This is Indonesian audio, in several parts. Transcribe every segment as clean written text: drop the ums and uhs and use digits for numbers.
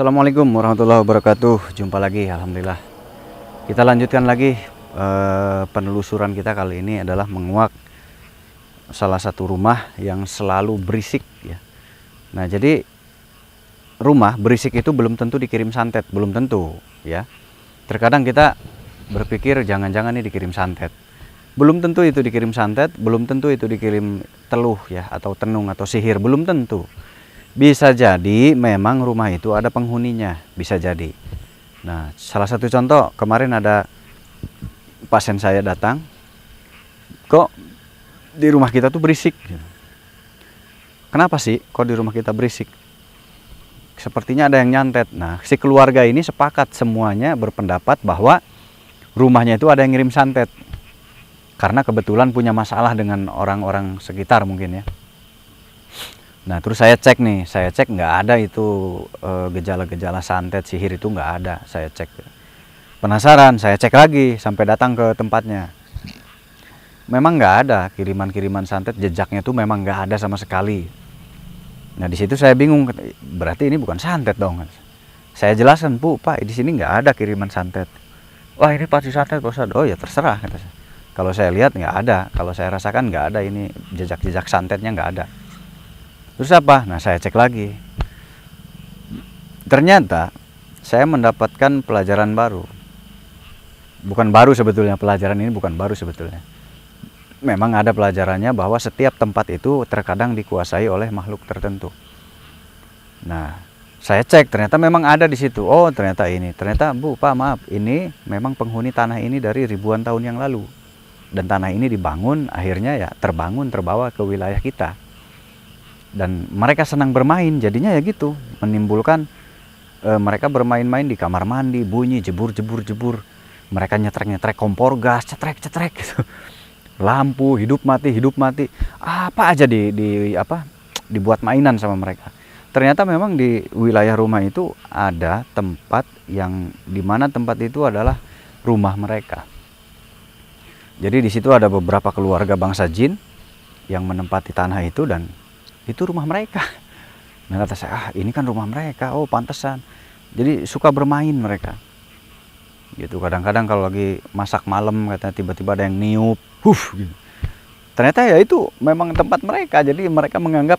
Assalamualaikum warahmatullahi wabarakatuh. Jumpa lagi, alhamdulillah. Kita lanjutkan lagi penelusuran kita kali ini adalah menguak salah satu rumah yang selalu berisik ya. Nah, jadi rumah berisik itu belum tentu dikirim santet, belum tentu ya. Terkadang kita berpikir jangan-jangan ini dikirim santet. Belum tentu itu dikirim santet, belum tentu itu dikirim teluh ya, atau tenung atau sihir, belum tentu. Bisa jadi memang rumah itu ada penghuninya, bisa jadi. Nah, salah satu contoh, kemarin ada pasien saya datang, kok di rumah kita tuh berisik. Kenapa sih kok di rumah kita berisik? Sepertinya ada yang nyantet. Nah, si keluarga ini sepakat semuanya berpendapat bahwa rumahnya itu ada yang ngirim santet. Karena kebetulan punya masalah dengan orang-orang sekitar mungkin ya. Nah, terus saya cek nih, nggak ada itu gejala-gejala santet, sihir itu nggak ada, saya cek. Penasaran, saya cek lagi sampai datang ke tempatnya. Memang nggak ada kiriman-kiriman santet, jejaknya tuh memang nggak ada sama sekali. Nah, di situ saya bingung, berarti ini bukan santet dong. Saya jelaskan, Pak, di sini nggak ada kiriman santet. Wah, ini pasti santet, Pak Ustadz. Oh ya terserah, kata saya. Kalau saya lihat nggak ada, kalau saya rasakan nggak ada, ini jejak-jejak santetnya nggak ada. Terus apa? Nah, saya cek lagi. Ternyata saya mendapatkan pelajaran baru. Bukan baru sebetulnya, pelajaran ini bukan baru sebetulnya. Memang ada pelajarannya bahwa setiap tempat itu terkadang dikuasai oleh makhluk tertentu. Nah, saya cek ternyata memang ada di situ. Oh, ternyata ini. Ternyata, Bu, Pak, maaf, ini memang penghuni tanah ini dari ribuan tahun yang lalu. Dan tanah ini dibangun, akhirnya ya terbawa ke wilayah kita. Dan mereka senang bermain, jadinya ya gitu, menimbulkan mereka bermain-main di kamar mandi, bunyi jebur. Mereka nyetrek kompor gas, cetrek gitu. Lampu hidup mati, apa aja dibuat mainan sama mereka. Ternyata memang di wilayah rumah itu ada tempat yang dimana tempat itu adalah rumah mereka. Jadi di situ ada beberapa keluarga bangsa jin yang menempati tanah itu dan itu rumah mereka. Nah, kata saya, ini kan rumah mereka. Oh, pantesan. Jadi suka bermain mereka. Gitu. Kadang-kadang kalau lagi masak malam, katanya tiba-tiba ada yang niup, gitu. Ternyata ya itu memang tempat mereka. Jadi mereka menganggap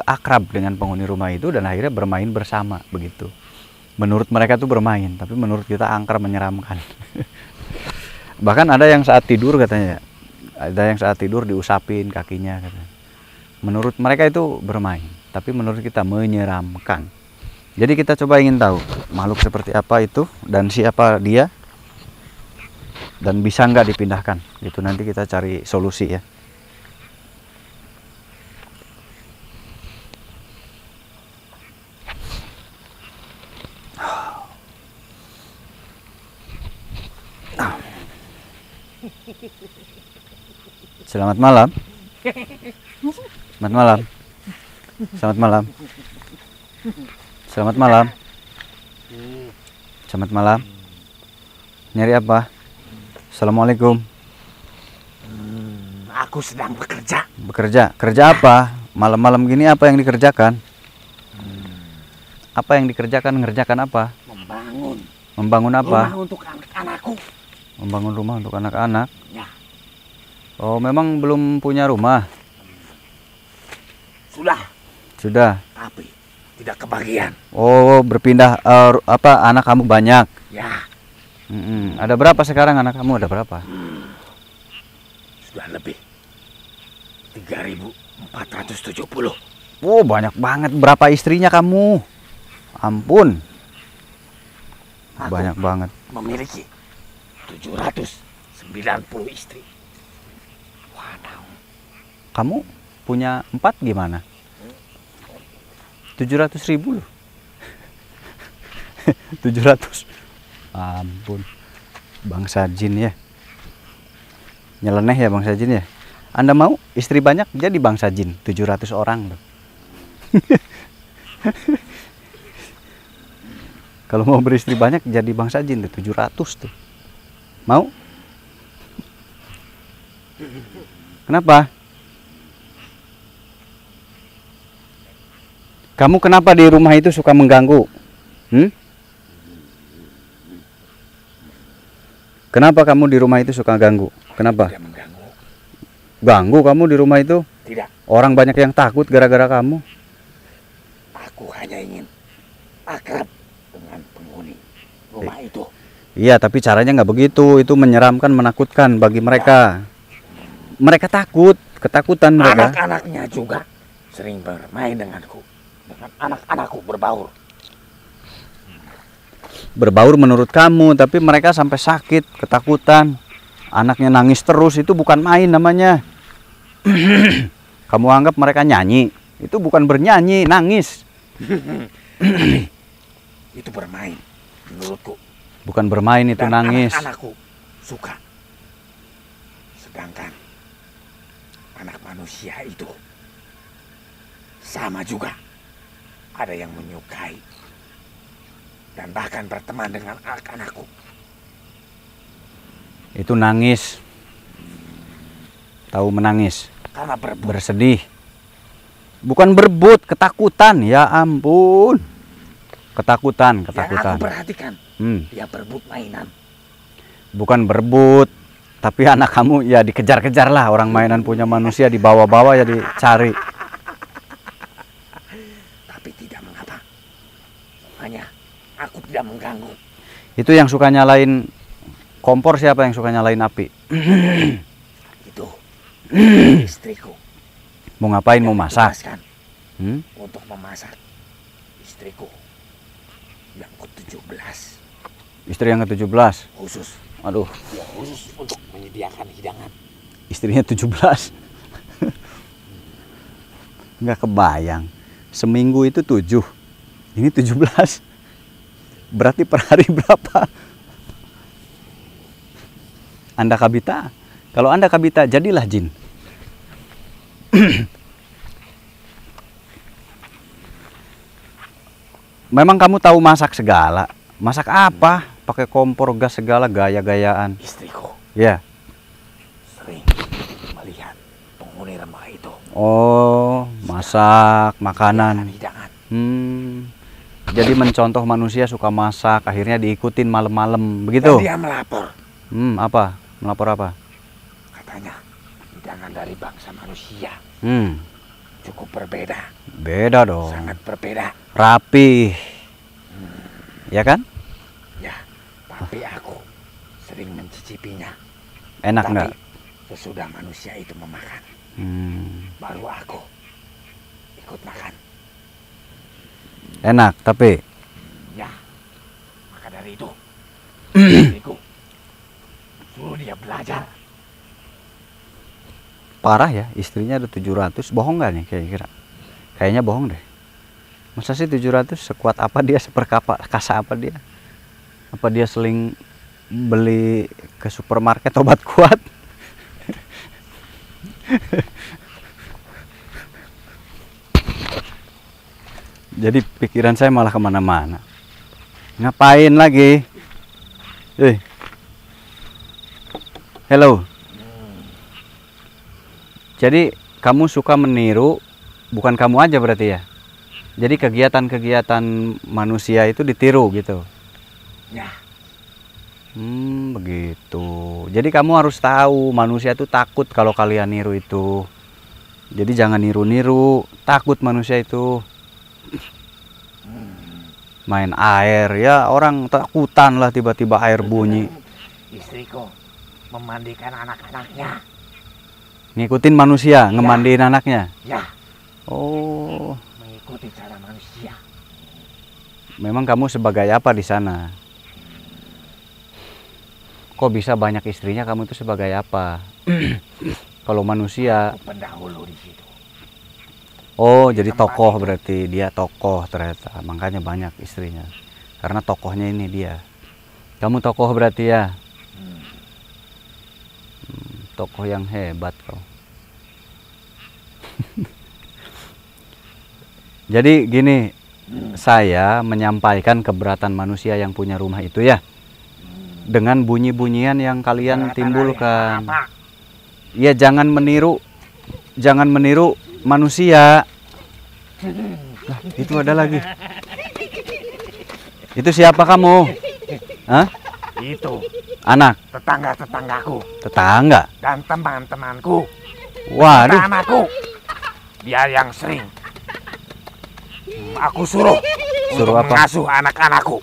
akrab dengan penghuni rumah itu dan akhirnya bermain bersama begitu. Menurut mereka tuh bermain, tapi menurut kita angker, menyeramkan. Bahkan ada yang saat tidur katanya, diusapin kakinya katanya. Menurut mereka itu bermain, tapi menurut kita menyeramkan. Jadi kita coba ingin tahu makhluk seperti apa itu dan siapa dia dan bisa nggak dipindahkan. Itu nanti kita cari solusi ya. Selamat malam. Selamat malam. Selamat malam. Selamat malam. Selamat malam. Nyari apa? Assalamualaikum. Aku sedang bekerja. Bekerja? Kerja apa? Malam-malam gini apa yang dikerjakan? Apa yang dikerjakan? Ngerjakan apa? Membangun. Membangun apa? Rumah untuk anak-anakku. Membangun rumah untuk anak-anak? Ya. Oh, memang belum punya rumah? Sudah. Tapi tidak kebagian. Oh, berpindah anak kamu banyak? Ya. Ada berapa sekarang anak kamu? Ada berapa? Sudah lebih 3.470. Oh, banyak banget. Berapa istrinya kamu? Ampun. Aku banyak banget. Memiliki 790 istri. Waduh. Kamu punya 4 gimana? 700.000 loh. 700. Ampun. Bangsa jin ya. Nyeleneh ya bangsa jin ya. Anda mau istri banyak jadi bangsa jin, 700 orang loh. Kalau mau beristri banyak jadi bangsa jin tuh 700 tuh. Mau? Kenapa? Kamu kenapa di rumah itu suka mengganggu? Hmm? Kenapa kamu di rumah itu suka ganggu? Kenapa? Tidak mengganggu. Ganggu kamu di rumah itu? Tidak. Orang banyak yang takut gara-gara kamu. Aku hanya ingin akrab dengan penghuni rumah itu. Iya, tapi caranya nggak begitu. Itu menyeramkan, menakutkan bagi mereka. Mereka takut, ketakutan mereka. Anak-anaknya juga sering bermain denganku. Dengan anak-anakku berbaur. Berbaur menurut kamu, tapi mereka sampai sakit, ketakutan. Anaknya nangis terus, itu bukan main namanya. Kamu anggap mereka nyanyi. Itu bukan bernyanyi, nangis. Itu bermain menurutku. Bukan bermain, itu Dan nangis. anak-anakku suka. Sedangkan anak manusia itu sama juga. Ada yang menyukai dan bahkan berteman dengan anak-anakku. Itu nangis. Tahu menangis? Karena berebut. Bersedih. Bukan berebut, ketakutan. Ya ampun. Ketakutan. Yang aku perhatikan, dia berebut mainan. Bukan berebut, tapi anak kamu ya dikejar-kejar lah. Orang mainan punya manusia, dibawa-bawa ya dicari. Tapi tidak mengapa. Hanya aku tidak mengganggu. Itu yang suka nyalain kompor, siapa yang suka nyalain api? Itu istriku. Mau ngapain? Mau masak? Untuk memasak istriku yang ke-17. Istri yang ke-17? Khusus. Aduh. Ya, khusus untuk menyediakan hidangan. Istrinya 17. Nggak kebayang. Seminggu itu 7. Ini 17. Berarti per hari berapa? Anda kabita. Kalau Anda kabita, jadilah jin. Memang kamu tahu masak segala. Masak apa? Pakai kompor gas segala, gaya-gayaan. Istriku. Ya. Sering melihat penghuni rumah itu. Oh, masak makanan. Hidangan. Jadi mencontoh manusia suka masak, akhirnya diikutin malam-malam, begitu? Dan dia melapor. Apa? Melapor apa? Katanya hidangan dari bangsa manusia cukup berbeda. Beda dong. Sangat berbeda. Rapi. Ya kan? Ya, tapi aku sering mencicipinya. Enak nggak? Sesudah manusia itu memakan, baru aku ikut makan. Enak, tapi? Ya, maka dari itu, istriku suruh dia belajar. Parah ya, istrinya ada 700. Bohong nggak nih kira-kira? Kayaknya bohong deh. Masa sih 700? Sekuat apa dia? Seperkasa apa dia? Apa dia seling beli ke supermarket obat kuat? Jadi pikiran saya malah kemana-mana. Ngapain lagi? Hello. Jadi kamu suka meniru, bukan kamu aja berarti ya? Jadi kegiatan-kegiatan manusia itu ditiru gitu? Ya. Begitu. Jadi kamu harus tahu manusia itu takut kalau kalian niru itu. Jadi jangan niru-niru, takut manusia itu. Main air ya, orang takutan lah tiba-tiba air bunyi. Istriku memandikan anak-anaknya. Ngikutin manusia, ngemandiin anaknya. Ya. Oh. Mengikuti cara manusia. Memang kamu sebagai apa di sana? Kok bisa banyak istrinya, kamu itu sebagai apa? Kalau manusia. Pendahulu di situ. Oh, jadi tokoh berarti. Dia tokoh ternyata. Makanya banyak istrinya. Karena tokohnya ini dia. Kamu tokoh berarti ya? Tokoh yang hebat kau. Jadi gini, saya menyampaikan keberatan manusia yang punya rumah itu ya. Dengan bunyi-bunyian yang kalian timbulkan. Ya jangan meniru manusia. Lah, itu ada lagi. Itu siapa kamu? Hah? Itu Anak? tetangga-tetanggaku Tetangga? dan teman-temanku. Waduh. Anakku. Dia yang sering aku suruh untuk Suruh apa? mengasuh anak-anakku.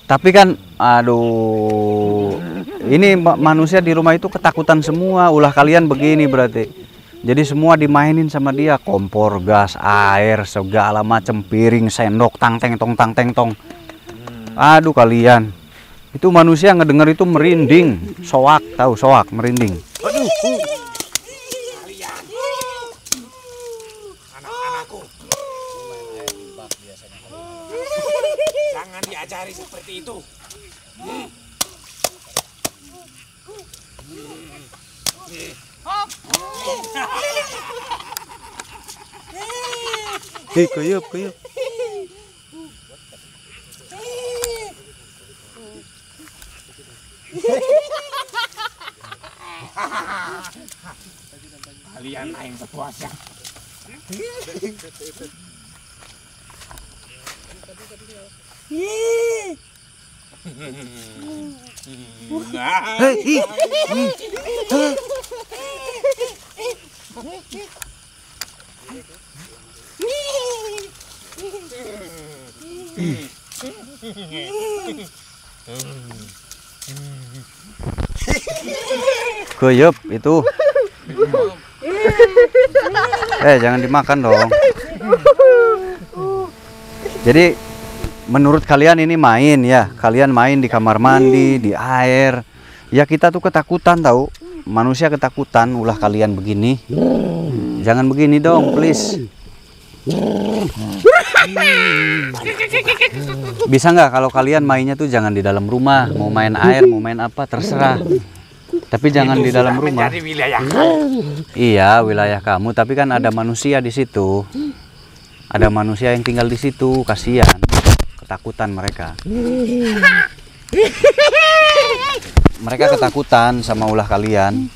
Tapi kan, aduh, ini manusia di rumah itu ketakutan semua. Ulah kalian begini berarti. Jadi semua dimainin sama dia. Kompor gas, air, segala macam, piring, sendok, tang teng tong tang teng tong. Aduh kalian. Itu manusia ngedenger itu merinding. Soak, tahu soak, merinding. Aduh. Kalian. Anak-anakku. Jangan diajari seperti itu. Hei, kuyup, kuyup. Kalian main berpuasa. Kuyup itu. Jangan dimakan dong. Jadi menurut kalian ini main ya? Kalian main di kamar mandi, di air. Ya kita tuh ketakutan tahu. Manusia ketakutan ulah kalian begini. Jangan begini dong, please. Bisa nggak kalau kalian mainnya tuh jangan di dalam rumah. Mau main air, mau main apa terserah. Tapi jangan di dalam rumah. Menjadi wilayah kamu. Iya, wilayah kamu. Tapi kan ada manusia di situ. Ada manusia yang tinggal di situ. Kasihan, ketakutan mereka. Mereka ketakutan sama ulah kalian.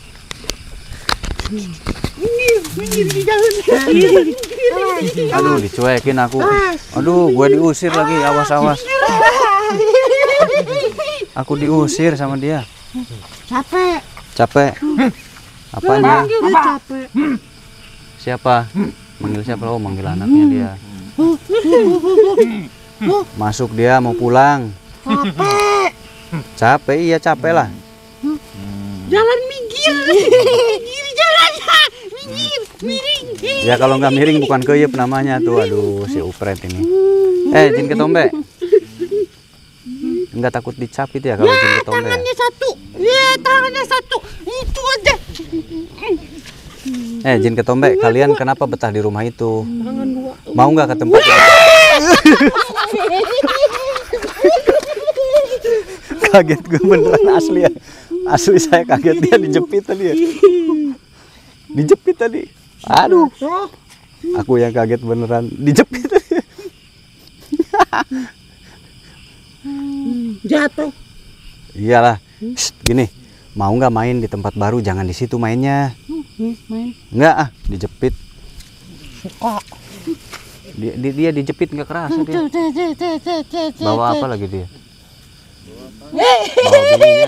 Aduh, dicuekin aku. Aduh, gue diusir lagi. Awas, awas. Aku diusir sama dia. Capek. Capek. Apanya? Capek. Siapa? Manggil siapa? Oh, manggil anaknya dia. Masuk dia mau pulang. Capek. Capek, iya capek lah. Jalan minggir. Minggir jalannya. Minggir, miring. Ya kalau nggak miring bukan keyep namanya tuh. Aduh, si Upret ini. Jin ketombe. Nggak takut dicapit ya kalau jin ketombe? Tangannya satu. Tangannya satu. Itu aja. Jin ketombe, kalian kenapa betah di rumah itu? Tangan dua. Mau nggak ke tempat lain? Kaget gue beneran asli ya. Asli saya kaget, dia dijepit tadi ya. Dijepit tadi. Aduh. Aku yang kaget beneran dijepit tadi. Jatuh. Iyalah. Shh, gini. Mau nggak main di tempat baru? Jangan di situ mainnya. Main. Nggak dijepit. Suka. Dia dijepit nggak kerasa dia. Bawa apa lagi dia? Bawa bininya.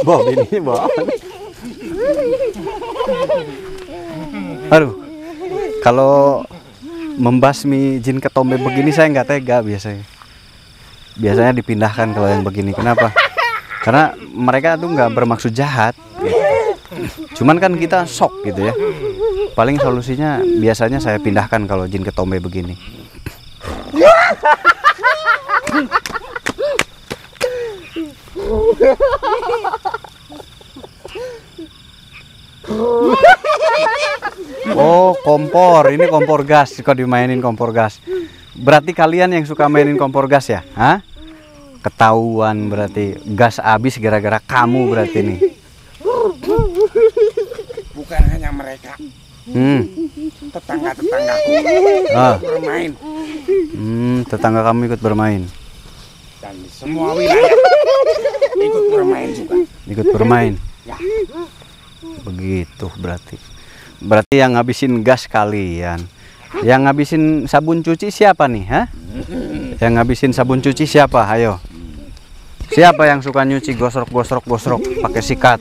Bawa bininya bawa apa? Aduh, kalau membasmi jin ketombe begini saya nggak tega biasanya. Biasanya dipindahkan kalau yang begini. Kenapa? Karena mereka tuh nggak bermaksud jahat. Cuman kan kita shock gitu ya. Paling solusinya biasanya saya pindahkan kalau jin ketombe begini. Oh, kompor. Ini kompor gas. Suka dimainin kompor gas. Berarti kalian yang suka mainin kompor gas ya? Hah? Ketahuan berarti. Gas habis gara-gara kamu berarti nih. Bukan hanya mereka. Tetangga-tetanggaku bermain. Tetangga kamu ikut bermain. Dan di semua wilayah ikut bermain juga. Ikut bermain. Ya. Begitu berarti. Berarti yang ngabisin gas kalian. Yang ngabisin sabun cuci siapa nih, hah? Yang ngabisin sabun cuci siapa? Ayo. Siapa yang suka nyuci gosrok pakai sikat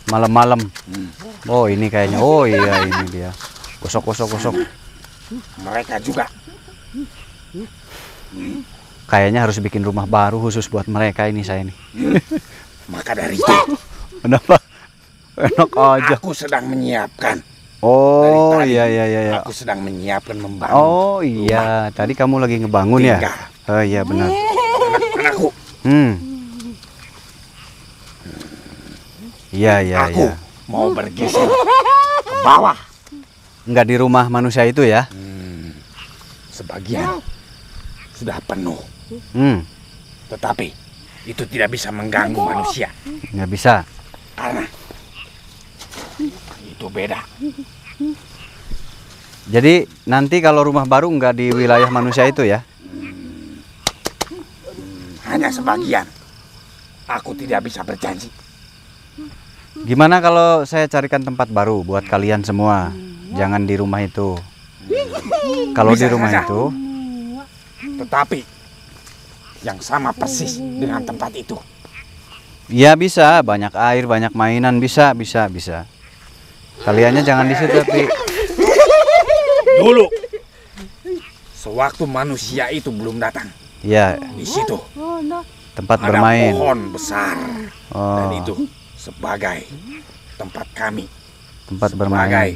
malam-malam? Oh ini kayaknya. Oh iya ini dia. Gosok. Mereka juga. Kayaknya harus bikin rumah baru khusus buat mereka ini saya nih. Maka dari itu, Kenapa? Enak aja. aku sedang menyiapkan. Oh Dari tadi, iya. Aku sedang menyiapkan membangun. Oh iya, tadi kamu lagi ngebangun ya? Tinggal. Oh iya benar. Anak-anakku. Iya. Aku mau bergeser ke bawah. Enggak di rumah manusia itu ya? Sebagian sudah penuh. Tetapi itu tidak bisa mengganggu manusia. Nggak bisa. Karena itu beda. Jadi nanti kalau rumah baru nggak di wilayah manusia itu ya? Hanya sebagian. Aku tidak bisa berjanji. Gimana kalau saya carikan tempat baru buat kalian semua? Jangan di rumah itu. Kalau di Bisa rumah saja. itu, Tetapi yang sama persis dengan tempat itu. ya bisa. Banyak air, banyak mainan, bisa. Kaliannya jangan di situ tapi. Dulu, sewaktu manusia itu belum datang, Ya, di situ tempat ada bermain. pohon besar. Dan Oh, itu sebagai tempat kami, tempat sebagai bermain.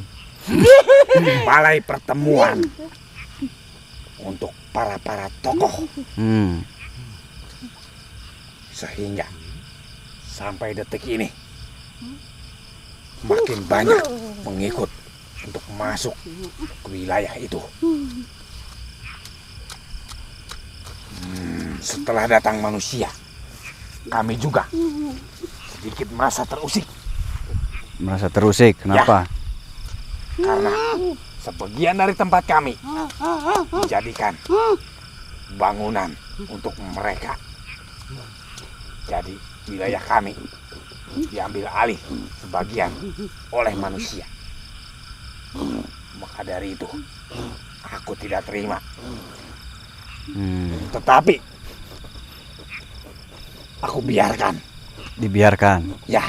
balai pertemuan untuk para tokoh. Sehingga sampai detik ini makin banyak pengikut untuk masuk ke wilayah itu. Setelah datang manusia, kami juga sedikit merasa terusik. Merasa terusik. Kenapa? Karena sebagian dari tempat kami dijadikan bangunan untuk mereka. Jadi wilayah kami diambil alih sebagian oleh manusia. Maka dari itu aku tidak terima. Tetapi aku biarkan. Dibiarkan. Ya,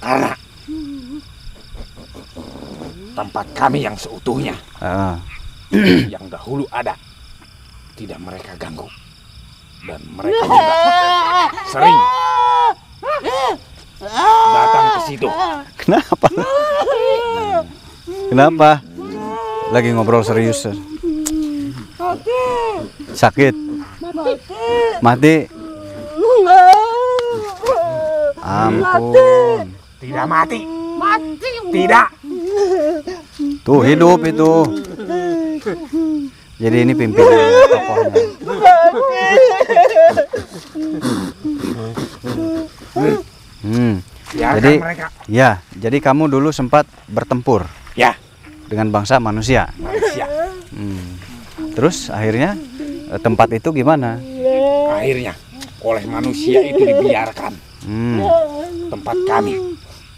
karena tempat kami yang seutuhnya, yang dahulu ada, tidak mereka ganggu. Dan mereka juga sering datang ke situ. Kenapa? Kenapa? Lagi ngobrol serius. Sakit. Mati. Ampun. Tidak mati. Tidak. Tuh hidup itu. Jadi ini pimpinan tokohnya. Biarkan Jadi mereka. ya, jadi kamu dulu sempat bertempur Ya, dengan bangsa manusia. manusia. Terus akhirnya tempat itu gimana? Akhirnya oleh manusia itu dibiarkan. Tempat kami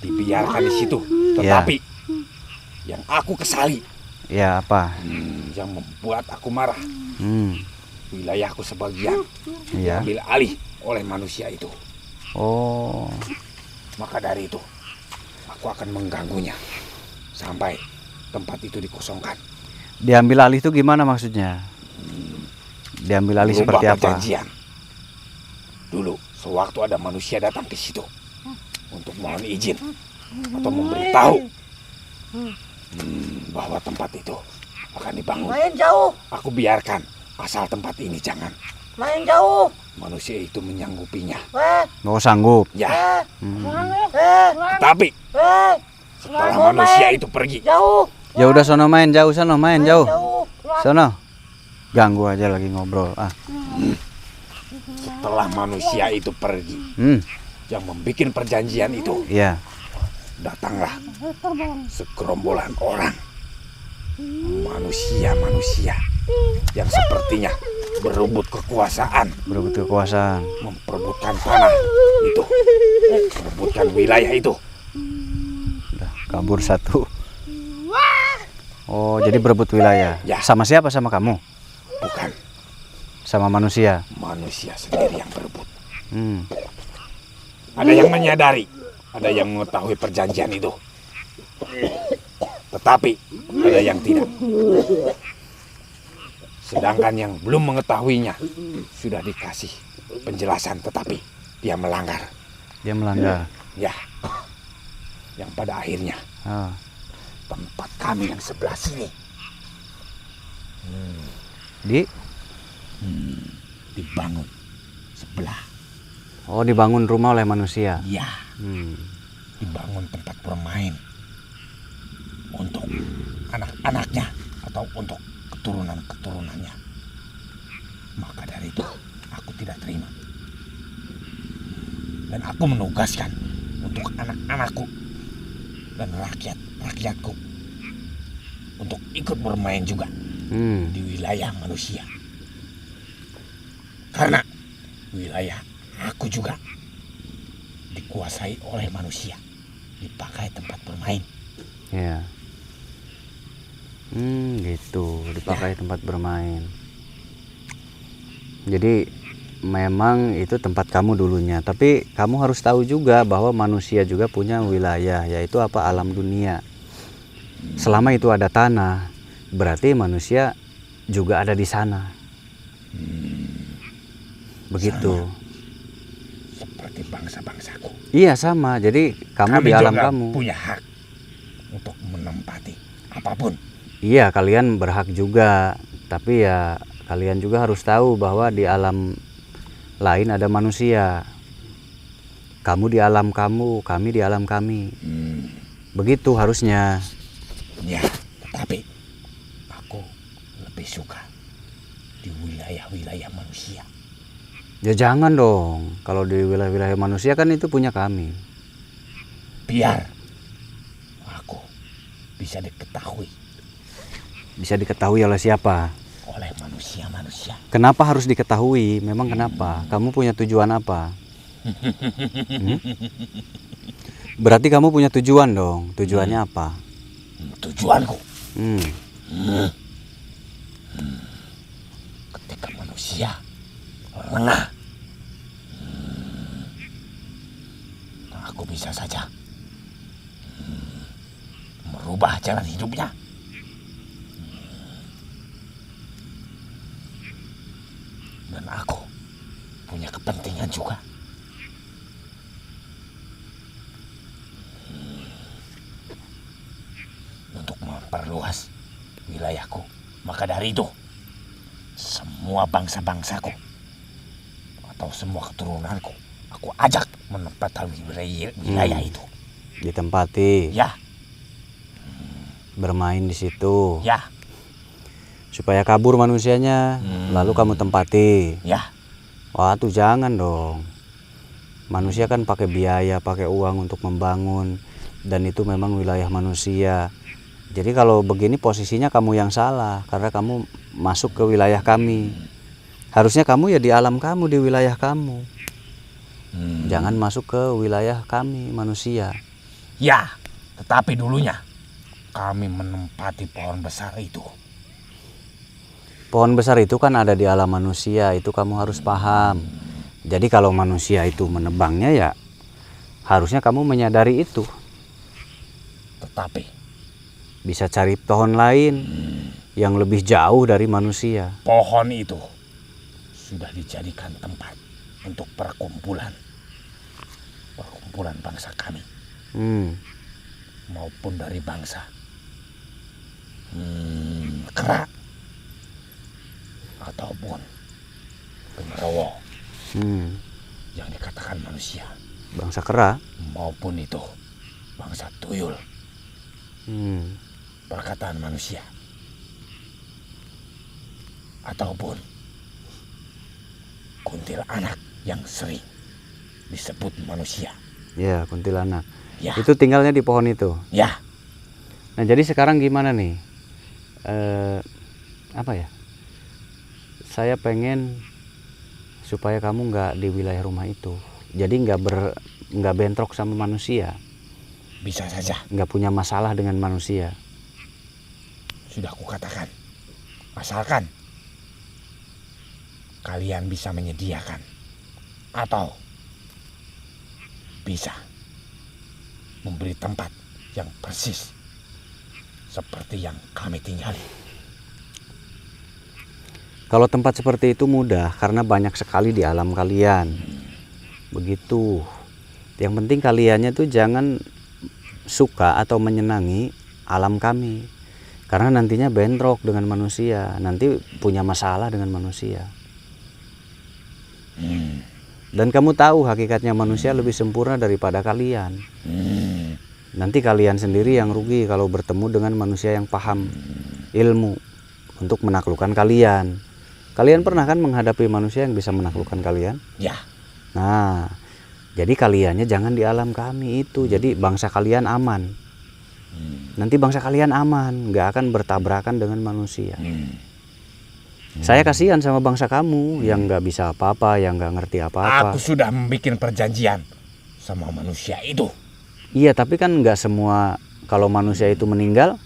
dibiarkan di situ. Tetapi yang aku kesali, Ya apa? yang membuat aku marah, wilayahku sebagian Iya. diambil alih oleh manusia itu. Oh, Maka dari itu aku akan mengganggunya sampai tempat itu dikosongkan. diambil alih itu gimana maksudnya? Diambil alih Berubah seperti apa? perjanjian. Dulu sewaktu ada manusia datang ke situ untuk mohon izin atau memberitahu bahwa tempat itu akan dibangun. Main jauh, Aku biarkan asal tempat ini jangan. main jauh. Manusia itu menyanggupinya. Oh sanggup. Ya, Eh, tapi eh, setelah manusia itu pergi, jauh, Ya udah sono main jauh, sono main jauh. jauh. Sono. Ganggu aja lagi ngobrol. setelah manusia itu pergi, yang membuat perjanjian itu, Iya. datanglah segerombolan orang, manusia-manusia yang sepertinya berebut kekuasaan, Berebut kekuasaan. memperebutkan tanah itu, memperebutkan wilayah itu. Udah kabur satu. Oh, jadi berebut wilayah. Ya. Sama siapa? Sama kamu? Bukan, sama manusia. Manusia sendiri yang berebut. Hmm. Ada yang menyadari, ada yang mengetahui perjanjian itu. Tetapi ada yang tidak. Sedangkan yang belum mengetahuinya sudah dikasih penjelasan, tetapi dia melanggar. Dia melanggar. Ya, yang pada akhirnya Oh. tempat kami yang sebelah sini dibangun sebelah. Oh, dibangun rumah oleh manusia. Ya, Hmm. dibangun tempat bermain untuk anak-anaknya atau untuk keturunan-keturunannya. Maka dari itu aku tidak terima. Dan aku menugaskan untuk anak-anakku dan rakyat-rakyatku untuk ikut bermain juga di wilayah manusia. Karena wilayah aku juga dikuasai oleh manusia, dipakai tempat bermain. Ya. Gitu, dipakai tempat bermain. Jadi memang itu tempat kamu dulunya, tapi kamu harus tahu juga bahwa manusia juga punya wilayah, yaitu apa? Alam dunia. Selama itu ada tanah, berarti manusia juga ada di sana. Begitu. Sama seperti bangsa-bangsaku. Iya, sama. Jadi kamu di alam juga kamu punya hak untuk menempati apapun. Iya, kalian berhak juga, tapi ya kalian juga harus tahu bahwa di alam lain ada manusia. Kamu di alam kamu, kami di alam kami. Begitu harusnya. Ya, tetapi aku lebih suka di wilayah-wilayah manusia. Ya jangan dong, kalau di wilayah-wilayah manusia kan itu punya kami. Biar aku bisa diketahui Bisa diketahui oleh siapa? oleh manusia-manusia. Kenapa harus diketahui? Memang kenapa? Kamu punya tujuan apa? Berarti kamu punya tujuan dong. Tujuannya apa? Tujuanku Hmm. ketika manusia lengah, aku bisa saja merubah jalan hidupnya. Dan aku punya kepentingan juga. Untuk memperluas wilayahku. Maka dari itu, semua bangsa-bangsaku atau semua keturunanku, aku ajak menempati wilayah itu. Ditempati. Ya, Bermain di situ. ya, Supaya kabur manusianya, lalu kamu tempati. ya. Wah, tuh jangan dong. Manusia kan pakai biaya, pakai uang untuk membangun, dan itu memang wilayah manusia. Jadi kalau begini posisinya kamu yang salah, karena kamu masuk ke wilayah kami. Harusnya kamu ya di alam kamu, di wilayah kamu. Jangan masuk ke wilayah kami, manusia. Ya, tetapi dulunya kami menempati pohon besar itu. Pohon besar itu kan ada di alam manusia, itu kamu harus paham. Jadi kalau manusia itu menebangnya ya harusnya kamu menyadari itu. Tetapi Bisa cari pohon lain yang lebih jauh dari manusia. pohon itu sudah dijadikan tempat untuk perkumpulan bangsa kami maupun dari bangsa Kera ataupun Genderuwo yang dikatakan manusia, Bangsa kera. maupun itu bangsa tuyul perkataan manusia, ataupun kuntilanak yang sering disebut manusia. Ya, kuntilanak. Ya, Itu tinggalnya di pohon itu. ya. Nah, jadi sekarang gimana nih? Apa ya? Saya pengen supaya kamu nggak di wilayah rumah itu. Jadi nggak bentrok sama manusia. Bisa saja, Nggak punya masalah dengan manusia. sudah kukatakan. Asalkan kalian bisa menyediakan atau bisa memberi tempat yang persis seperti yang kami tinggali. Kalau tempat seperti itu mudah karena banyak sekali di alam kalian. Begitu. Yang penting kaliannya tuh jangan suka atau menyenangi alam kami. Karena nantinya bentrok dengan manusia, nanti punya masalah dengan manusia. Dan kamu tahu hakikatnya manusia lebih sempurna daripada kalian. Nanti kalian sendiri yang rugi kalau bertemu dengan manusia yang paham ilmu untuk menaklukkan kalian. Kalian pernah kan menghadapi manusia yang bisa menaklukkan kalian? Ya. Nah, jadi kaliannya jangan di alam kami itu. Jadi bangsa kalian aman. Nanti bangsa kalian aman, nggak akan bertabrakan dengan manusia. Saya kasihan sama bangsa kamu yang nggak bisa apa-apa, yang nggak ngerti apa-apa. Aku sudah membuat perjanjian sama manusia itu. Iya, tapi kan nggak semua. Kalau manusia itu meninggal,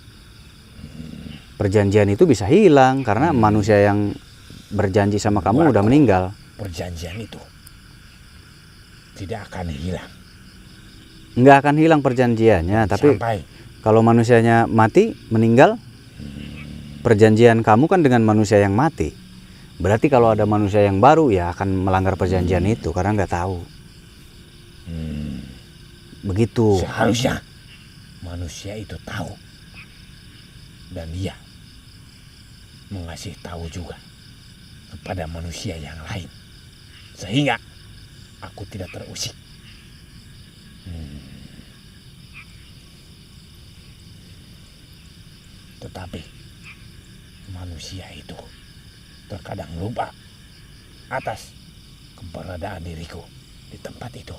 perjanjian itu bisa hilang karena manusia yang berjanji sama kamu udah meninggal. Perjanjian itu tidak akan hilang. Nggak akan hilang perjanjiannya, tapi kalau manusianya mati, meninggal, perjanjian kamu kan dengan manusia yang mati. Berarti kalau ada manusia yang baru ya akan melanggar perjanjian itu karena nggak tahu. Begitu. Seharusnya manusia itu tahu dan dia mengasih tahu juga kepada manusia yang lain sehingga aku tidak terusik. Tetapi manusia itu terkadang lupa atas keberadaan diriku di tempat itu.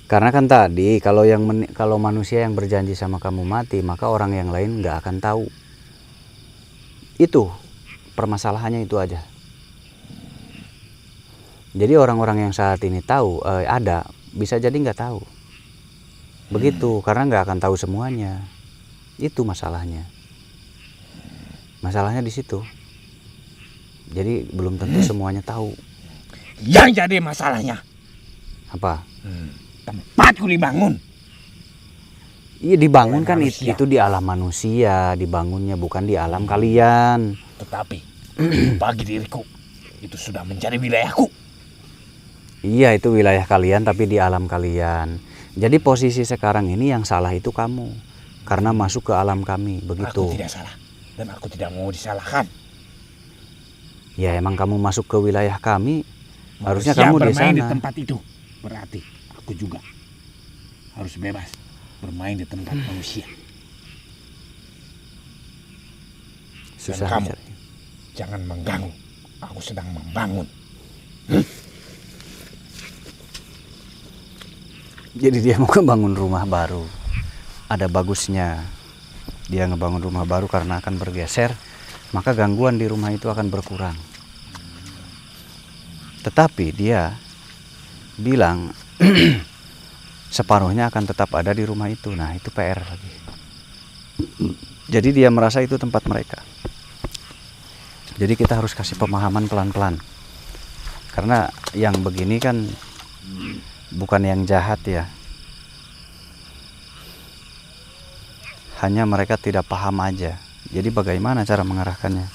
Karena kan tadi kalau manusia yang berjanji sama kamu mati, maka orang yang lain nggak akan tahu. Itu permasalahannya itu aja. Jadi orang-orang yang saat ini tahu ada, bisa jadi nggak tahu. Begitu, karena nggak akan tahu semuanya. Itu masalahnya. Masalahnya di situ. Jadi belum tentu semuanya tahu. Yang jadi masalahnya Apa? Tempatku dibangun. Iya, dibangun kan manusia. itu di alam manusia, dibangunnya bukan di alam kalian. Tetapi bagi diriku itu sudah menjadi wilayahku. Iya, itu wilayah kalian tapi di alam kalian. Jadi posisi sekarang ini yang salah itu kamu. Karena masuk ke alam kami, begitu. Aku tidak salah dan aku tidak mau disalahkan. Ya emang kamu masuk ke wilayah kami, harusnya Manusia kamu di bermain di sana. tempat itu. Berarti aku juga harus bebas bermain di tempat manusia. Susah Dan kamu dicari. jangan mengganggu. Aku sedang membangun. Jadi dia mau ngebangun rumah baru. Ada bagusnya dia ngebangun rumah baru karena akan bergeser, maka gangguan di rumah itu akan berkurang. Tetapi dia bilang separuhnya akan tetap ada di rumah itu. Nah, itu PR lagi. Jadi dia merasa itu tempat mereka. Jadi kita harus kasih pemahaman pelan-pelan. Karena yang begini kan bukan yang jahat ya. Hanya mereka tidak paham aja. Jadi bagaimana cara mengarahkannya?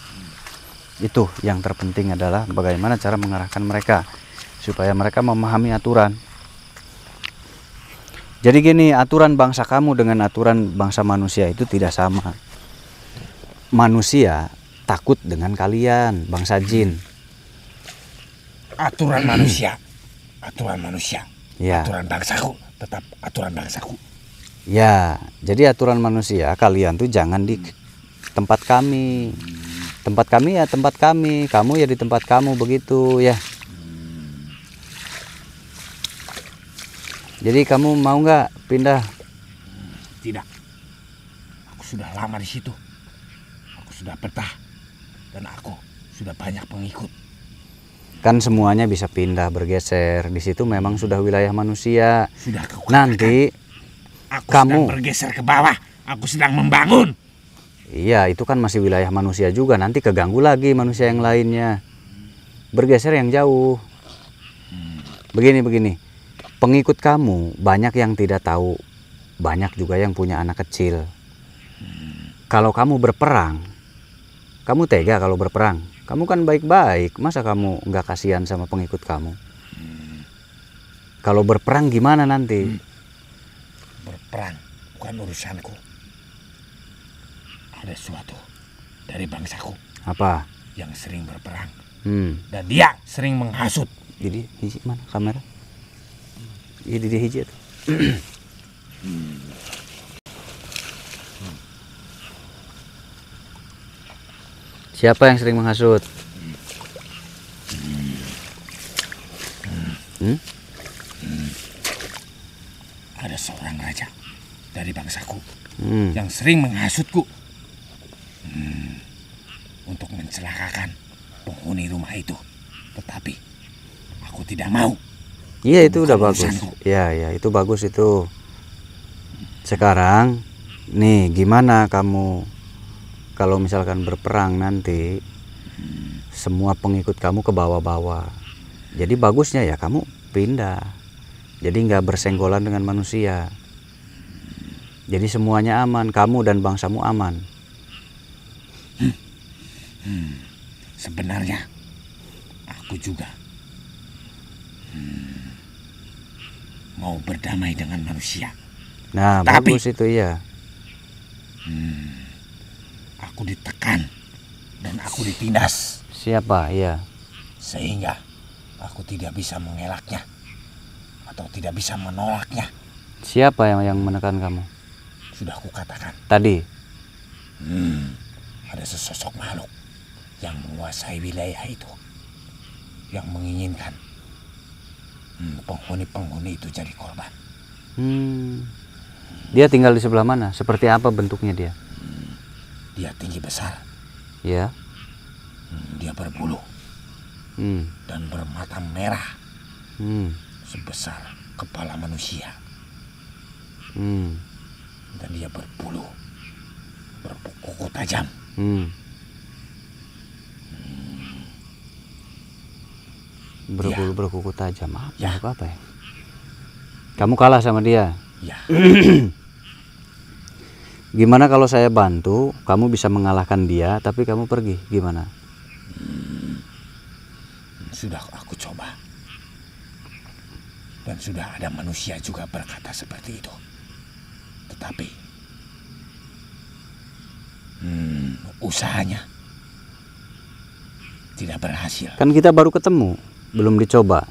Itu yang terpenting adalah bagaimana cara mengarahkan mereka supaya mereka memahami aturan. Jadi gini, aturan bangsa kamu dengan aturan bangsa manusia itu tidak sama. Manusia takut dengan kalian, bangsa jin. Aturan manusia. Aturan manusia. Ya. Aturan bangsaku tetap aturan bangsaku. Ya, jadi aturan manusia kalian tuh jangan di tempat kami. Tempat kami ya tempat kami, kamu ya di tempat kamu, begitu ya. Jadi kamu mau nggak pindah? Tidak. Aku sudah lama di situ. Aku sudah betah dan aku sudah banyak pengikut. Kan semuanya bisa pindah bergeser. Di situ memang sudah wilayah manusia. Sudah kekuatan. Nanti Aku kamu sedang bergeser ke bawah. Aku sedang membangun. iya, itu kan masih wilayah manusia juga. Nanti keganggu lagi manusia yang lainnya. bergeser yang jauh. Begini. Pengikut kamu banyak yang tidak tahu, banyak juga yang punya anak kecil. Kalau kamu berperang, kamu tega kalau berperang. Kamu kan baik-baik, masa kamu nggak kasihan sama pengikut kamu? Kalau berperang gimana nanti? Berperang bukan urusanku. Ada sesuatu dari bangsaku. Apa? Yang sering berperang. Dan dia sering menghasut. Jadi hiji mana kamera? Jadi dia hiji tuh. Siapa yang sering menghasut? Ada seorang raja dari bangsaku yang sering menghasutku untuk mencelakakan penghuni rumah itu. Tetapi aku tidak mau. Iya, itu udah bagus. Ya, itu bagus itu. Sekarang nih, gimana kamu kalau misalkan berperang nanti semua pengikut kamu ke bawah-bawah. Jadi bagusnya ya kamu pindah. Jadi nggak bersenggolan dengan manusia. Jadi semuanya aman, kamu dan bangsamu aman. Sebenarnya aku juga mau berdamai dengan manusia. Nah, tapi, bagus itu ya. Aku ditekan dan aku ditindas. Siapa? Iya. Sehingga aku tidak bisa mengelaknya atau tidak bisa menolaknya. Siapa yang menekan kamu? Sudah aku katakan. Tadi. Ada sesosok makhluk yang menguasai wilayah itu, yang menginginkan penghuni-penghuni itu jadi korban. Dia tinggal di sebelah mana? Seperti apa bentuknya dia? Dia tinggi besar. Ya. Dia berbulu dan bermata merah sebesar kepala manusia. Dan dia berbulu, berkuku tajam. Berkuku tajam. Apa ya? Kamu kalah sama dia? Ya. Gimana kalau saya bantu, kamu bisa mengalahkan dia, tapi kamu pergi, gimana? Sudah aku coba. Dan sudah ada manusia juga berkata seperti itu. Tetapi usahanya tidak berhasil. Kan kita baru ketemu, belum dicoba.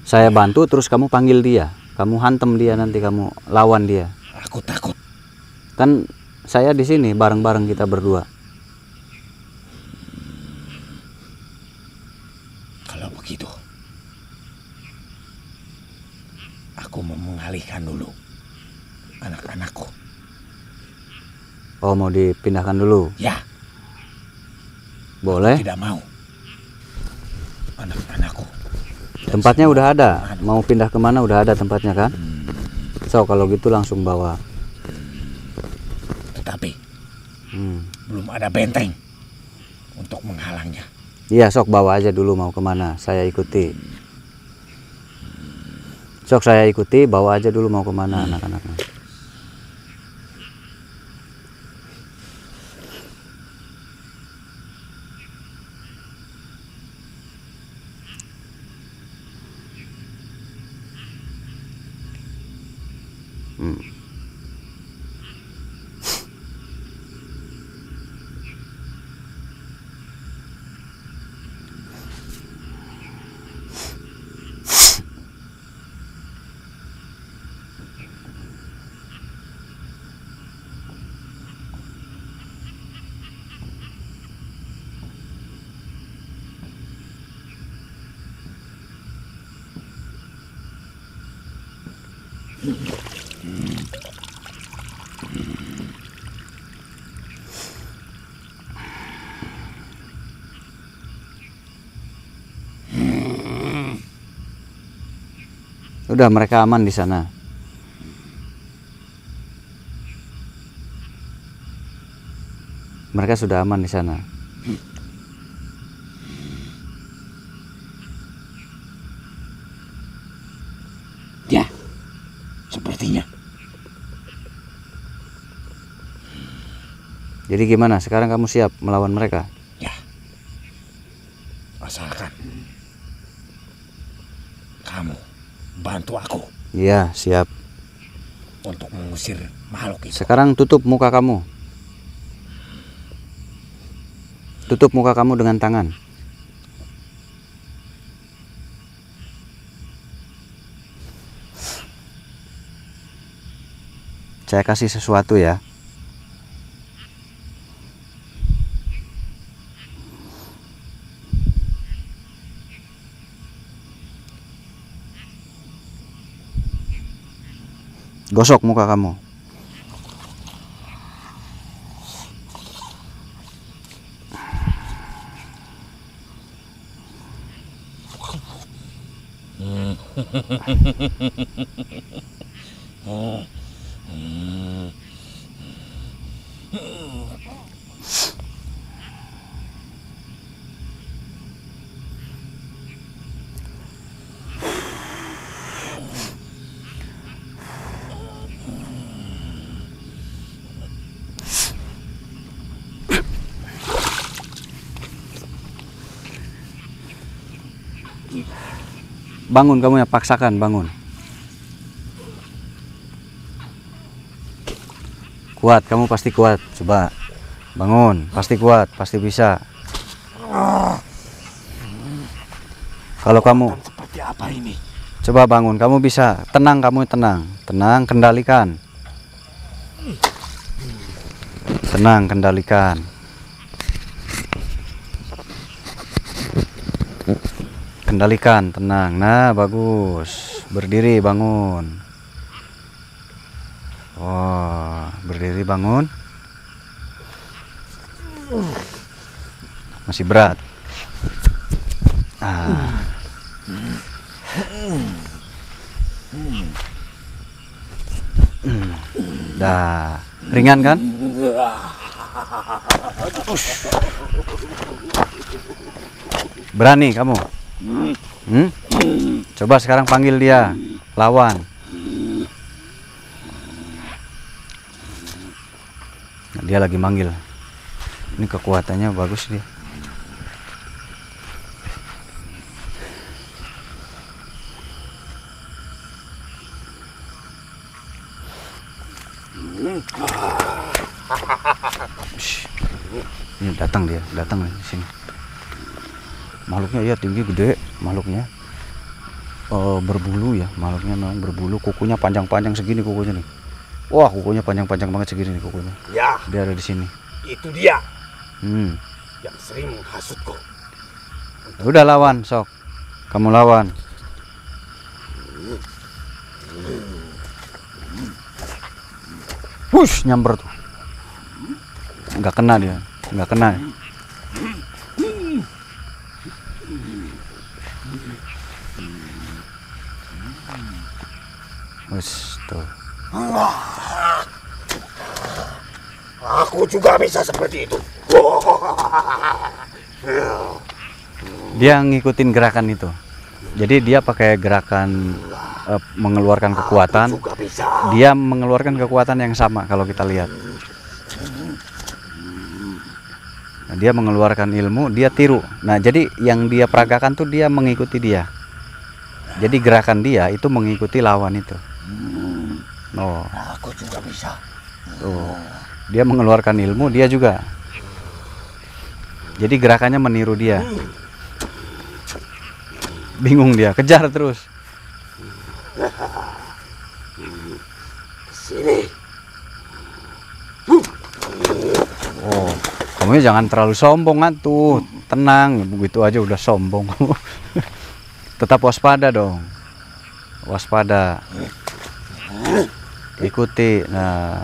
Saya bantu terus kamu panggil dia, kamu hantam dia, nanti kamu lawan dia. Aku takut. Kan saya di sini bareng-bareng kita berdua. Kalau begitu, aku mau mengalihkan dulu anak-anakku. Oh, mau dipindahkan dulu? Ya. Boleh? Aku tidak mau. Anak-anakku. Tempatnya udah ada. Mau pindah kemana udah ada tempatnya kan? So kalau gitu langsung bawa. Tetapi belum ada benteng untuk menghalangnya. Iya, sok bawa aja dulu, mau kemana saya ikuti. Sok saya ikuti, bawa aja dulu mau kemana anak-anaknya. Udah, mereka aman di sana. Mereka sudah aman di sana. Sepertinya. Jadi gimana? Sekarang kamu siap melawan mereka? Ya. Asalkan kamu bantu aku. Iya, siap. Untuk mengusir makhluk itu. Sekarang tutup muka kamu. Tutup muka kamu dengan tangan. Saya kasih sesuatu ya. Gosok muka kamu. Bangun kamu ya, paksakan bangun. Kuat, kamu pasti kuat. Coba bangun, pasti kuat, pasti bisa. Kalau kamu Seperti apa ini? coba bangun, kamu bisa. Tenang, kamu tenang. Tenang, kendalikan. Tenang, kendalikan. Kendalikan, tenang. Nah, bagus. Berdiri, bangun. Oh, berdiri, bangun. Masih berat. Dah, ringan kan? Berani kamu? Coba sekarang panggil dia, lawan. Nah, dia lagi manggil. Ini kekuatannya bagus dia. Ini datang dia, datang di sini. Makhluknya ya tinggi, gede makhluknya. Berbulu ya, makhluknya memang berbulu. Kukunya panjang-panjang segini kukunya nih. Wah, kukunya panjang-panjang banget segini nih kukunya. Ya, Dia ada di sini. itu dia Yang sering menghasutku. Udah lawan, sok. Kamu lawan. Hush, nyamber tuh. Nggak kena dia, nggak kena. Wes tuh. Aku juga bisa seperti itu. Dia ngikutin gerakan itu. Jadi dia pakai gerakan mengeluarkan kekuatan. Juga bisa. Dia mengeluarkan kekuatan yang sama kalau kita lihat. Nah, dia mengeluarkan ilmu, dia tiru. Nah, jadi yang dia peragakan tuh dia mengikuti dia. Jadi gerakan dia itu mengikuti lawan itu. Oh, Aku juga bisa. tuh. Dia mengeluarkan ilmu, dia juga. Jadi gerakannya meniru dia. Bingung dia, kejar terus. Sini. Oh, kamu jangan terlalu sombong tuh. Tenang, begitu aja udah sombong. Tetap waspada dong. Waspada. Ikuti. Nah,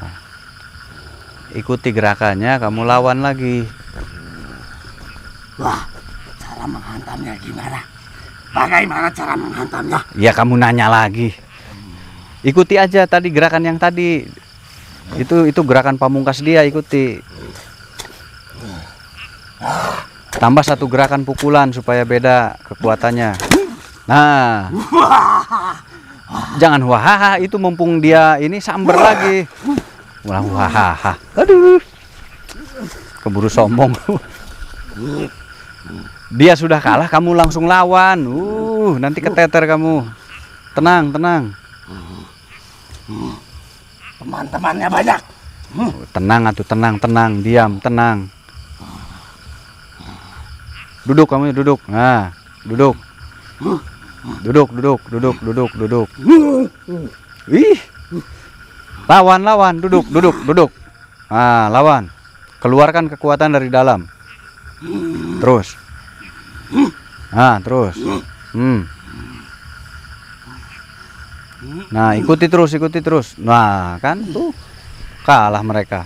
ikuti gerakannya, kamu lawan lagi. Wah, cara menghantamnya gimana? Bagaimana cara menghantamnya? Ya kamu nanya lagi. Ikuti aja tadi gerakan yang tadi. Itu gerakan pamungkas dia, ikuti. Tambah satu gerakan pukulan supaya beda kekuatannya. Nah, Jangan wahaha, itu mumpung dia ini samber lagi. Ulah wahaha. Aduh. Keburu sombong. Dia sudah kalah, kamu langsung lawan. Nanti keteter kamu. Tenang, tenang. Teman-temannya banyak. Tenang atuh, tenang, diam, tenang. Duduk kamu, duduk. Nah, duduk. Duduk. Ih. Lawan, duduk. Nah, lawan. Keluarkan kekuatan dari dalam. Terus. Nah, terus. Nah, ikuti terus. Nah, kan tuh kalah mereka.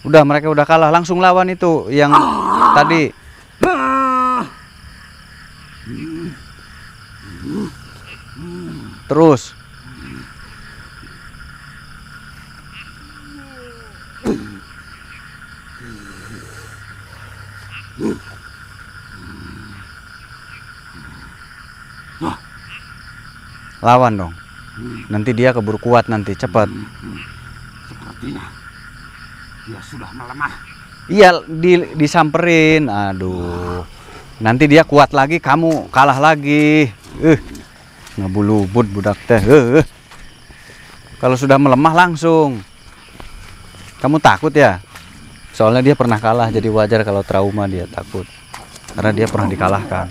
Mereka udah kalah, langsung lawan itu yang tadi. Terus. Lawan dong. Nanti dia keburu kuat nanti, cepat. Sepertinya dia sudah melemah. Iya, disamperin. Aduh. Nanti dia kuat lagi, kamu kalah lagi. Ngebulubut budak teh. Kalau sudah melemah langsung. Kamu takut ya? Soalnya dia pernah kalah, jadi wajar kalau trauma dia takut. Karena dia pernah dikalahkan.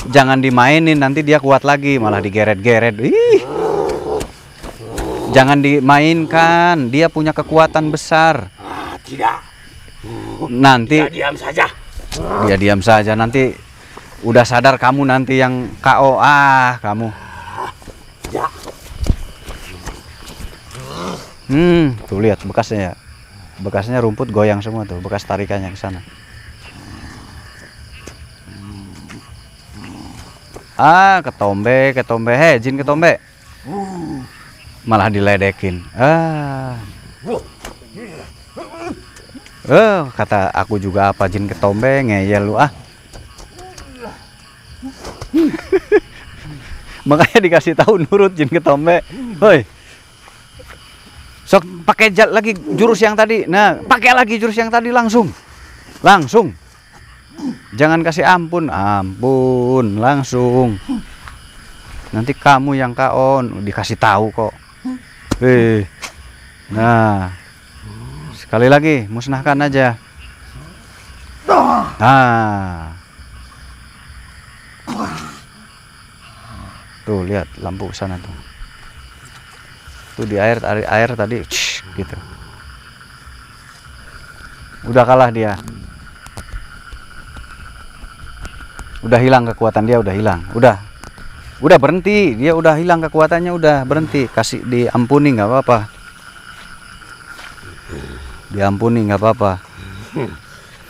Jangan dimainin, nanti dia kuat lagi, malah digeret-geret. Jangan dimainkan, dia punya kekuatan besar. Tidak. Nanti Dia diam saja. Nanti udah sadar kamu nanti yang KO. Kamu. Ya. Tuh lihat bekasnya ya. Bekasnya rumput goyang semua tuh, bekas tarikannya ke sana. Ketombe. Jin ketombe. Malah diledekin. Kata aku juga apa, jin ketombe, ngeyel lu Makanya dikasih tahu nurut jin ketombe. Hoi. Sok pakai lagi jurus yang tadi. Nah, pakai lagi jurus yang tadi langsung. Jangan kasih ampun, langsung. Nanti kamu yang KO, dikasih tahu kok. Nah, sekali lagi musnahkan aja. Nah, tuh lihat lampu sana tuh. Tuh di air tadi, gitu. Udah kalah dia. Udah hilang kekuatan dia, udah hilang. Udah berhenti, dia udah hilang kekuatannya, udah berhenti. Kasih diampuni nggak apa-apa. Diampuni nggak apa-apa.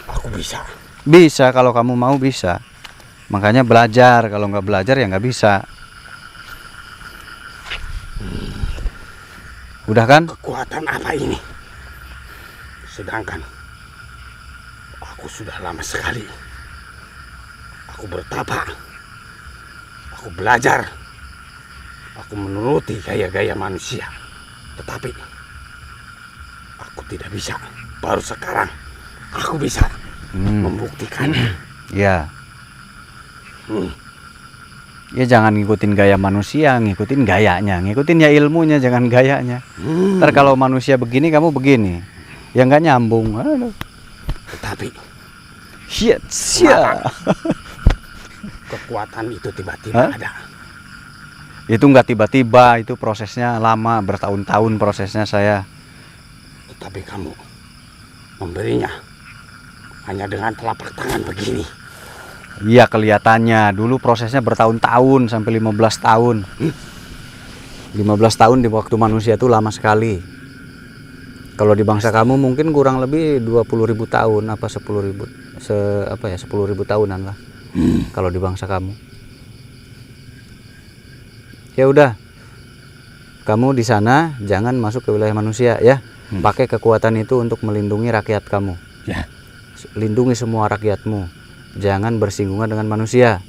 Aku bisa. Bisa kalau kamu mau, bisa. Makanya belajar, kalau nggak belajar ya nggak bisa. Udah kan? Kekuatan apa ini? Sedangkan aku sudah lama sekali. Aku bertapa. Aku belajar. Aku menuruti gaya-gaya manusia. Tetapi aku tidak bisa. Baru sekarang aku bisa membuktikannya. Ya. Ya jangan ngikutin gaya manusia, ngikutin gayanya. Ngikutin ya ilmunya, jangan gayanya. Ntar kalau manusia begini, kamu begini. Ya nggak nyambung. Aduh. Tetapi kekuatan itu tiba-tiba ada. Itu nggak tiba-tiba, itu prosesnya lama, bertahun-tahun prosesnya saya. Tetapi kamu memberinya hanya dengan telapak tangan begini. Iya kelihatannya, dulu prosesnya bertahun-tahun sampai 15 tahun. 15 tahun di waktu manusia itu lama sekali. Kalau di bangsa kamu mungkin kurang lebih 20.000 tahun, apa 10.000, 10.000 tahunan lah. Kalau di bangsa kamu. Ya udah, kamu di sana jangan masuk ke wilayah manusia ya. Pakai kekuatan itu untuk melindungi rakyat kamu. Ya. Lindungi semua rakyatmu. Jangan bersinggungan dengan manusia.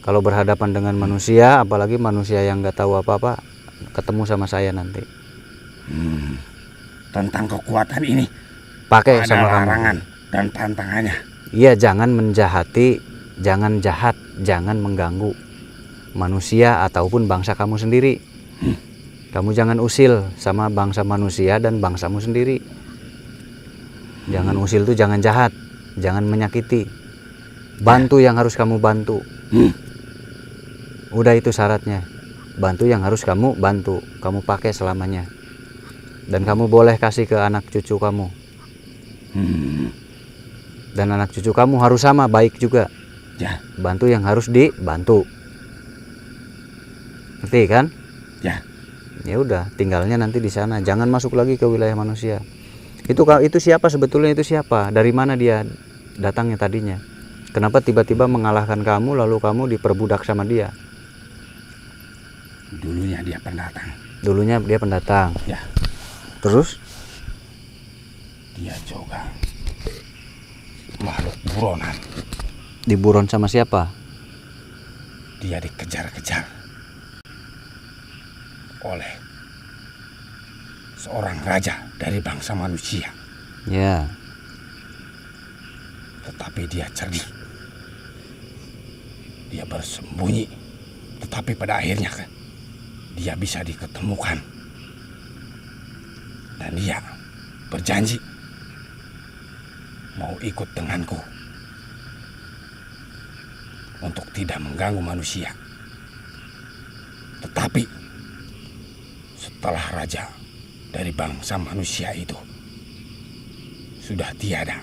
Kalau berhadapan dengan manusia, apalagi manusia yang nggak tahu apa-apa, ketemu sama saya nanti. Tentang kekuatan ini Pakai ada sama kamu. larangan dan pantangannya. Iya, jangan menjahati, jangan jahat, jangan mengganggu manusia ataupun bangsa kamu sendiri. Kamu jangan usil sama bangsa manusia dan bangsamu sendiri. Jangan usil tuh jangan jahat, jangan menyakiti. Bantu yang harus kamu bantu. Udah itu syaratnya. Bantu yang harus kamu bantu, kamu pakai selamanya. Dan kamu boleh kasih ke anak cucu kamu. Dan anak cucu kamu harus sama, baik juga. Ya, Bantu yang harus dibantu. Ngerti kan? ya. Ya udah, tinggalnya nanti di sana. Jangan masuk lagi ke wilayah manusia. Itu siapa sebetulnya, itu siapa? Dari mana dia datangnya tadinya? Kenapa tiba-tiba mengalahkan kamu lalu kamu diperbudak sama dia? Dulunya dia pendatang. Dulunya dia pendatang. Ya, Terus? dia juga makhluk buronan. Diburon sama siapa? Dia dikejar-kejar oleh seorang raja dari bangsa manusia. Ya. Tetapi dia cerdik. Dia bersembunyi. Tetapi pada akhirnya dia bisa diketemukan. Dan dia berjanji mau ikut denganku untuk tidak mengganggu manusia. Tetapi setelah raja dari bangsa manusia itu sudah tiada,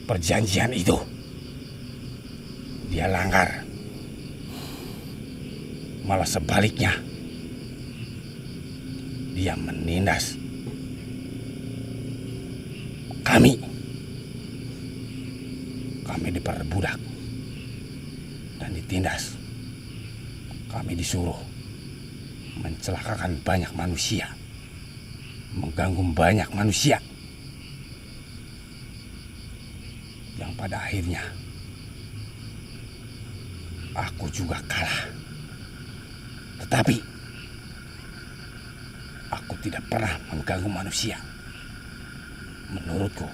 perjanjian itu dia langgar. Malah sebaliknya, dia menindas kami. Kami diperbudak dan ditindas. Kami disuruh mencelakakan banyak manusia, mengganggu banyak manusia, yang pada akhirnya aku juga kalah. Tetapi aku tidak pernah mengganggu manusia. Menurutku,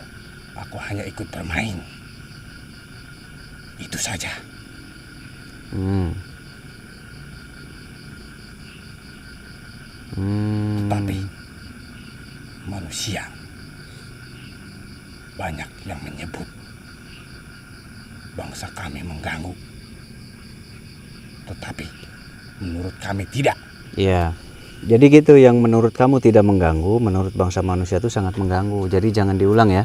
aku hanya ikut bermain. Itu saja. Tetapi manusia banyak yang menyebut bangsa kami mengganggu. Tetapi menurut kami tidak. Iya. Jadi gitu, yang menurut kamu tidak mengganggu, menurut bangsa manusia itu sangat mengganggu. Jadi jangan diulang ya.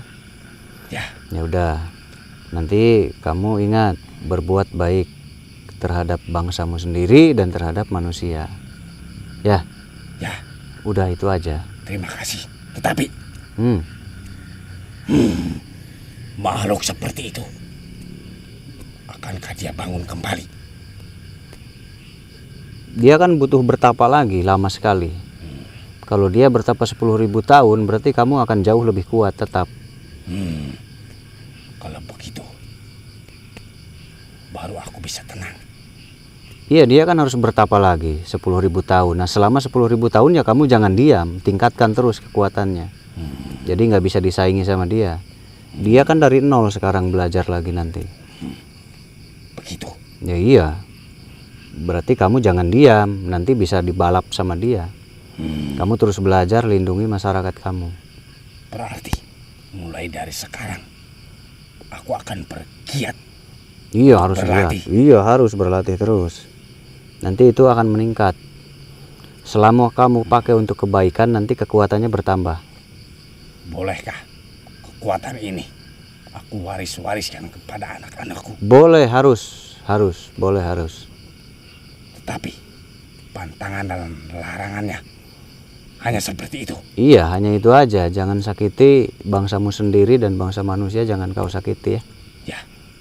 Ya. Ya udah. Nanti kamu ingat berbuat baik terhadap bangsamu sendiri dan terhadap manusia. Ya. Ya. Udah itu aja. Terima kasih. Tetapi makhluk seperti itu, akankah dia bangun kembali? Dia kan butuh bertapa lagi, lama sekali. Kalau dia bertapa 10.000 tahun, berarti kamu akan jauh lebih kuat tetap. Kalau begitu, baru aku bisa tenang. Iya, dia kan harus bertapa lagi 10.000 tahun. Nah, selama 10.000 tahun ya kamu jangan diam, tingkatkan terus kekuatannya. Jadi nggak bisa disaingi sama dia. Dia kan dari nol sekarang belajar lagi nanti. Begitu. Ya iya. Berarti kamu jangan diam, nanti bisa dibalap sama dia. Kamu terus belajar lindungi masyarakat kamu. Berarti mulai dari sekarang aku akan bergiat. Iya, harus berlatih. Iya, harus berlatih terus. Nanti itu akan meningkat. Selama kamu pakai untuk kebaikan, nanti kekuatannya bertambah. Bolehkah kekuatan ini aku wariskan kepada anak-anakku? Boleh, harus, boleh, harus. Tetapi pantangan dan larangannya hanya seperti itu. Iya, hanya itu aja. Jangan sakiti bangsamu sendiri dan bangsa manusia, jangan kau sakiti ya. Ya.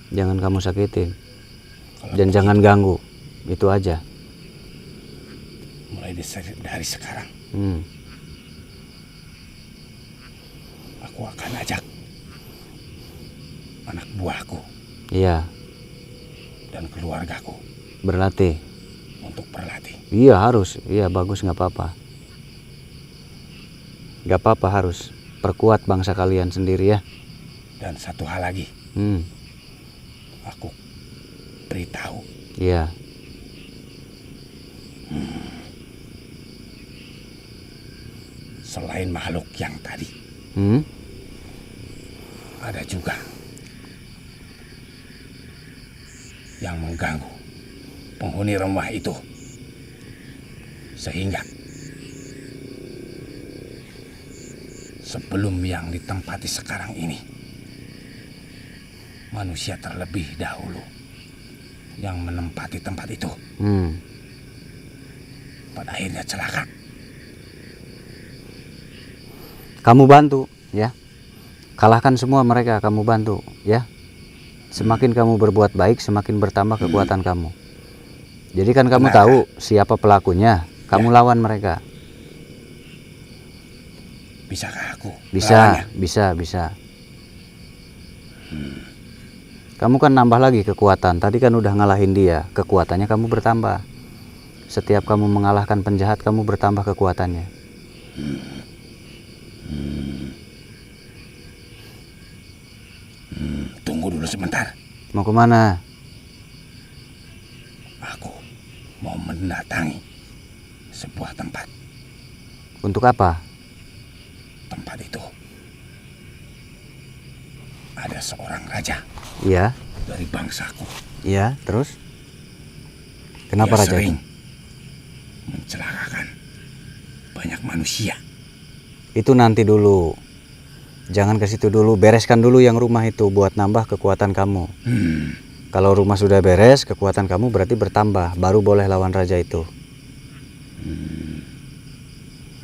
Jangan kamu sakitin. Kalau Dan begitu, jangan ganggu. Itu aja. mulai dari sekarang aku akan ajak anak buahku Iya. dan keluargaku Berlatih. untuk berlatih. Iya harus, iya bagus, nggak apa-apa. Nggak apa-apa, harus perkuat bangsa kalian sendiri ya. Dan satu hal lagi, aku beritahu. Iya. Selain makhluk yang tadi, ada juga yang mengganggu penghuni rumah itu, sehingga sebelum yang ditempati sekarang ini, manusia terlebih dahulu yang menempati tempat itu, pada akhirnya celaka. Kamu bantu ya, kalahkan semua mereka, kamu bantu ya. Semakin kamu berbuat baik, semakin bertambah kekuatan kamu. Jadi kan kamu tahu siapa pelakunya, kamu lawan mereka. Bisakah aku? Bisa, bisa. Kamu kan nambah lagi kekuatan. Tadi kan udah ngalahin dia, kekuatannya kamu bertambah. Setiap kamu mengalahkan penjahat, kamu bertambah kekuatannya. Tunggu dulu sebentar. Mau kemana? Aku mau mendatangi sebuah tempat. Untuk apa? Tempat itu ada seorang raja. Iya. Dari bangsaku. Iya, terus? Kenapa Dia raja sering itu? mencelakakan banyak manusia. Itu nanti dulu. Jangan ke situ dulu, bereskan dulu yang rumah itu buat nambah kekuatan kamu. Kalau rumah sudah beres, kekuatan kamu berarti bertambah, baru boleh lawan raja itu.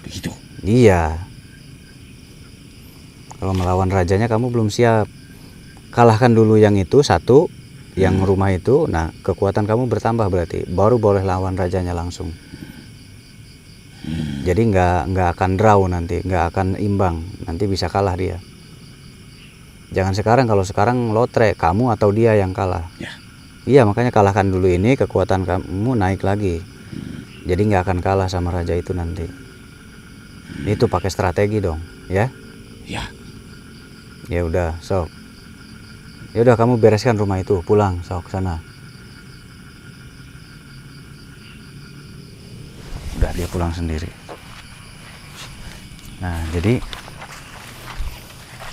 Begitu? Iya. Kalau melawan rajanya kamu belum siap. Kalahkan dulu yang itu satu, yang rumah itu, nah kekuatan kamu bertambah berarti, baru boleh lawan rajanya langsung. Jadi nggak akan draw nanti, nggak akan imbang, nanti bisa kalah dia. Jangan sekarang, kalau sekarang lotre, kamu atau dia yang kalah. Ya. Iya, makanya kalahkan dulu ini, kekuatan kamu naik lagi. Jadi nggak akan kalah sama raja itu nanti. Itu pakai strategi dong, ya? Ya. Ya udah, sok. Ya udah, kamu bereskan rumah itu, pulang, sok sana. Udah, dia pulang sendiri. Nah, jadi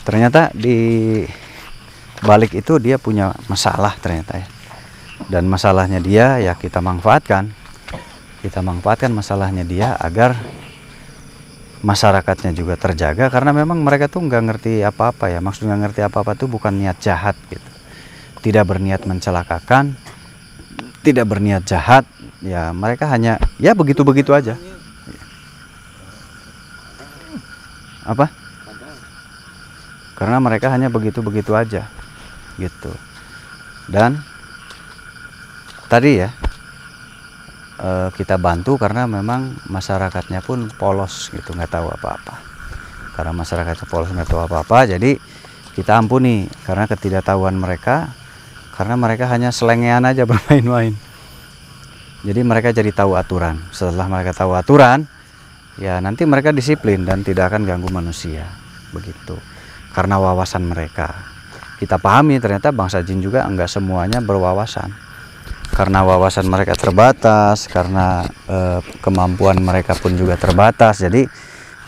ternyata di balik itu dia punya masalah ternyata ya. Dan masalahnya dia ya kita manfaatkan. Kita manfaatkan masalahnya dia agar masyarakatnya juga terjaga, karena memang mereka tuh nggak ngerti apa-apa ya. Maksud nggak ngerti apa-apa tuh bukan niat jahat gitu. Tidak berniat mencelakakan, tidak berniat jahat, ya mereka hanya ya begitu-begitu aja. Apa? Karena mereka hanya begitu-begitu aja gitu. Dan tadi ya kita bantu karena memang masyarakatnya pun polos gitu, nggak tahu apa-apa. Karena masyarakatnya polos, nggak tahu apa-apa, jadi kita ampuni karena ketidaktahuan mereka, karena mereka hanya selengean aja bermain-main. Jadi mereka jadi tahu aturan. Setelah mereka tahu aturan, ya nanti mereka disiplin dan tidak akan ganggu manusia, begitu. Karena wawasan mereka, kita pahami ternyata bangsa jin juga enggak semuanya berwawasan. Karena wawasan mereka terbatas, karena kemampuan mereka pun juga terbatas. Jadi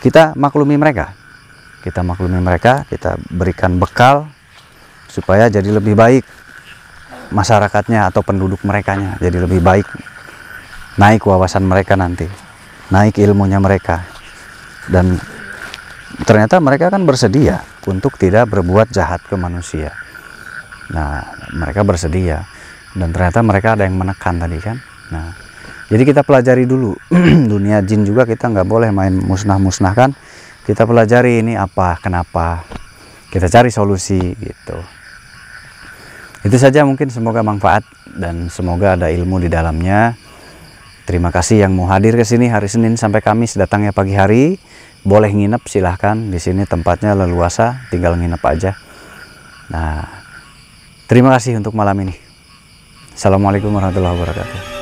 kita maklumi mereka, kita berikan bekal supaya jadi lebih baik masyarakatnya atau penduduk merekanya, jadi lebih baik, naik wawasan mereka nanti, naik ilmunya mereka. Dan ternyata mereka kan bersedia untuk tidak berbuat jahat ke manusia. Nah, mereka bersedia. Dan ternyata mereka ada yang menekan tadi kan. Nah, jadi kita pelajari dulu. Dunia jin juga kita nggak boleh main musnah-musnahkan. Kita pelajari ini apa, kenapa. Kita cari solusi gitu. Itu saja, mungkin semoga manfaat dan semoga ada ilmu di dalamnya. Terima kasih yang mau hadir ke sini hari Senin sampai Kamis, datangnya pagi hari. Boleh nginep silahkan, di sini tempatnya leluasa, tinggal nginep aja. Nah, terima kasih untuk malam ini. Assalamualaikum warahmatullahi wabarakatuh.